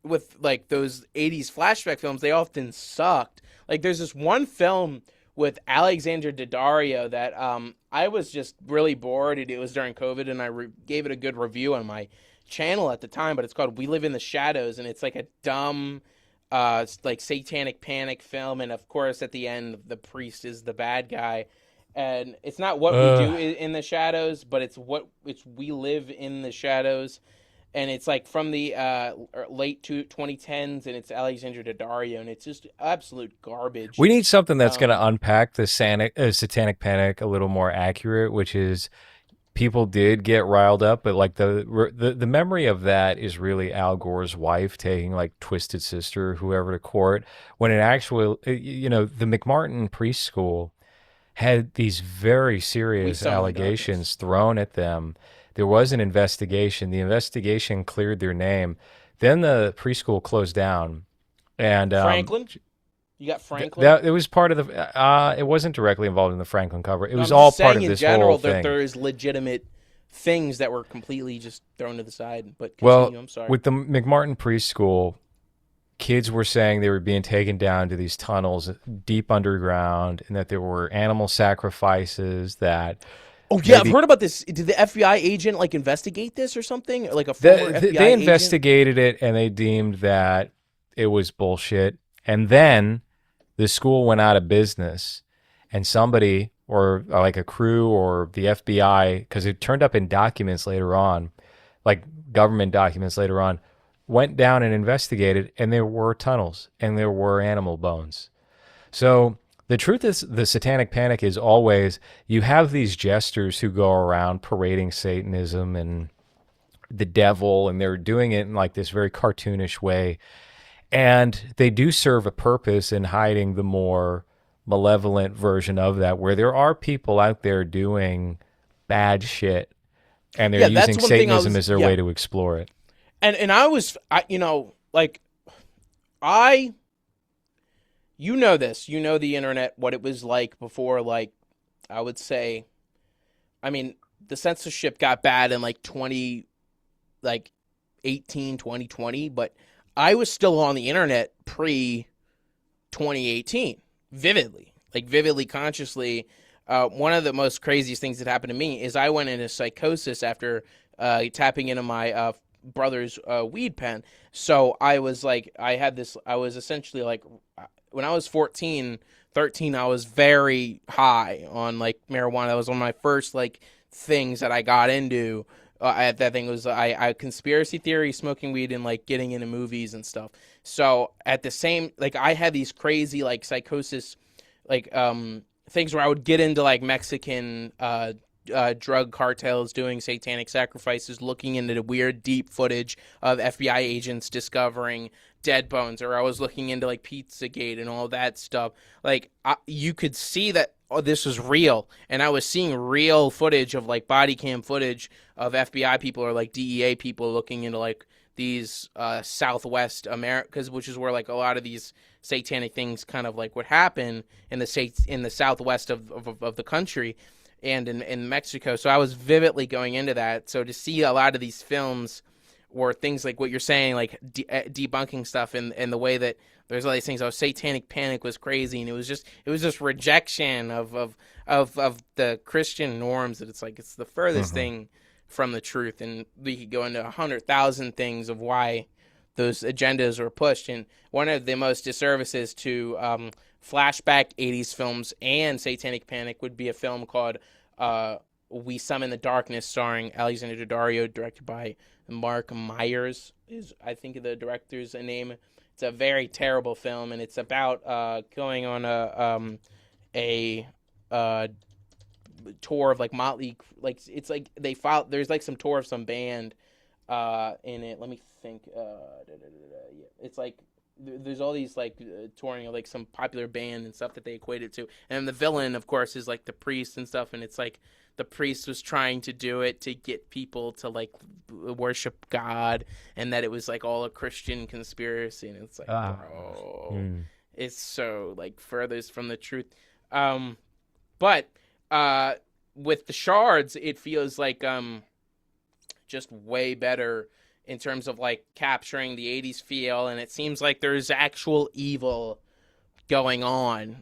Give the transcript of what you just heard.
with like those 80s flashback films, they often sucked. Like there's this one film with Alexander Daddario that I was just really bored. It was during COVID, and I gave it a good review on my channel at the time. But it's called We Live in the Shadows, and it's like a dumb, like satanic panic film. And of course, at the end, the priest is the bad guy. And it's not what we Uh, do in the shadows, but it's we live in the shadows, and it's like from the late 2010s, and it's Alexander Daddario, and it's just absolute garbage. we need something that's going to Um, unpack the satanic panic a little more accurate, which is people did get riled up, but like the memory of that is really Al Gore's wife taking like Twisted Sister, whoever, to court, when it actually, the McMartin preschool had these very we serious summon the darkness. allegations thrown at them. There was an investigation. The investigation cleared their name. Then the preschool closed down, and Franklin, you got Franklin. that it was part of the. It wasn't directly involved in the Franklin cover. It No, was I'm all just part saying of in this whole general that thing. there is legitimate things that were completely just thrown to the side. But Well, continue. I'm sorry. with the McMartin preschool, kids were saying they were being taken down to these tunnels deep underground, and that there were animal sacrifices that Oh yeah, I've maybe heard about this. Did the FBI agent like investigate this or something? Or, like a former FBI they agent? investigated it and they deemed that it was bullshit. And then the school went out of business, and somebody, or like a crew or the FBI, because it turned up in documents later on, like government documents later on, went down and investigated, and there were tunnels and there were animal bones. So the truth is, the satanic panic is always, you have these jesters who go around parading Satanism and the devil, and they're doing it in like this very cartoonish way. And they do serve a purpose in hiding the more malevolent version of that, where there are people out there doing bad shit, and they're Yeah, that's using one thing I Satanism was. as their Yeah, way to explore it. and I was, like I, this, the internet, what it was like before, like I would say, I mean, the censorship got bad in like 20, like 18, 2020, but I was still on the internet pre 2018, vividly, consciously. One of the most craziest things that happened to me is I went into psychosis after tapping into my brother's weed pen. So I was like, I was essentially like, when I was 14, 13, I was very high on like marijuana. That was one of my first like things that I got into. That thing was I conspiracy theory, smoking weed, and like getting into movies and stuff. So at the same, like I had these crazy like psychosis, like things where I would get into like Mexican drug cartels doing satanic sacrifices, looking into the weird deep footage of FBI agents discovering dead bones, or I was looking into like Pizzagate and all that stuff. Like you could see that this was real, and I was seeing real footage of like body cam footage of FBI people or like DEA people looking into like these Southwest Americas, which is where like a lot of these satanic things kind of like would happen in the states in the southwest of the country and in Mexico. So I was vividly going into that. So to see a lot of these films or things like what you're saying, like debunking stuff and the way that there's all these things. Oh, satanic panic was crazy, and it was just rejection of the Christian norms. That it's like it's the furthest Mm-hmm. thing from the truth, and we could go into 100,000 things of why those agendas were pushed. And one of the most disservices to flashback 80s films and satanic panic would be a film called We Summon the Darkness, starring Alexander Daddario, directed by Mark Myers, is I think the director's name. It's a very terrible film, and it's about going on a tour of like Motley, like it's like they filed. There's like some tour of some band in it. Let me think. Yeah. It's like there's all these like touring of like some popular band and stuff that they equate it to, and the villain, of course, is like the priest and stuff, and it's like the priest was trying to do it to get people to like worship God, and that it was like all a Christian conspiracy, and it's like, Ah. bro, Mm. it's so like furthest from the truth. But uh, with the shards, it feels like just way better in terms of like capturing the 80s feel, and it seems like there's actual evil going on